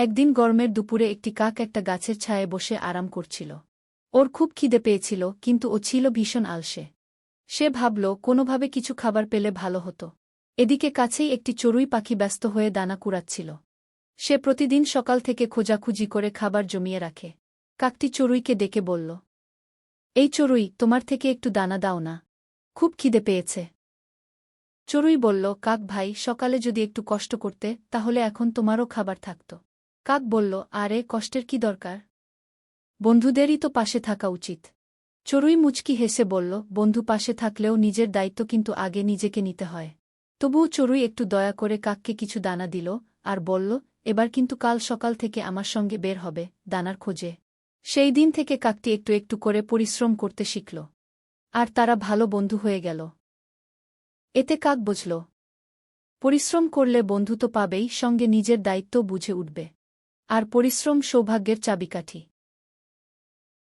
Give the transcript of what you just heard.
একদিন গরমের দুপুরে একটি কাক একটা গাছের ছায়ায় বসে আরাম করছিল। ওর খুব খিদে পেয়েছিল, কিন্তু ও ছিল ভীষণ আলসে। সে ভাবল কোনোভাবে কিছু খাবার পেলে ভালো হতো। এদিকে কাছেই একটি চড়ুই পাখি ব্যস্ত হয়ে দানা কুড়াচ্ছিল। সে প্রতিদিন সকাল থেকে খোঁজাখুঁজি করে খাবার জমিয়ে রাখে। কাকটি চড়ুইকে ডেকে বলল, এই চড়ুই, তোমার থেকে একটু দানা দাও না, খুব খিদে পেয়েছে। চড়ুই বলল, কাক ভাই, সকালে যদি একটু কষ্ট করতে তাহলে এখন তোমারও খাবার থাকত। কাক বলল, আরে কষ্টের কি দরকার, বন্ধুদেরই তো পাশে থাকা উচিত। চড়ুই মুচকি হেসে বলল, বন্ধু পাশে থাকলেও নিজের দায়িত্ব কিন্তু আগে নিজেকে নিতে হয়। তবুও চড়ুই একটু দয়া করে কাককে কিছু দানা দিল, আর বলল, এবার কিন্তু কাল সকাল থেকে আমার সঙ্গে বের হবে দানার খোঁজে। সেই দিন থেকে কাকটি একটু একটু করে পরিশ্রম করতে শিখল, আর তারা ভালো বন্ধু হয়ে গেল। এতে কাক বুঝল, পরিশ্রম করলে বন্ধু তো পাবেই, সঙ্গে নিজের দায়িত্বও বুঝে উঠবে। আর পরিশ্রম সৌভাগ্যের চাবিকাঠি।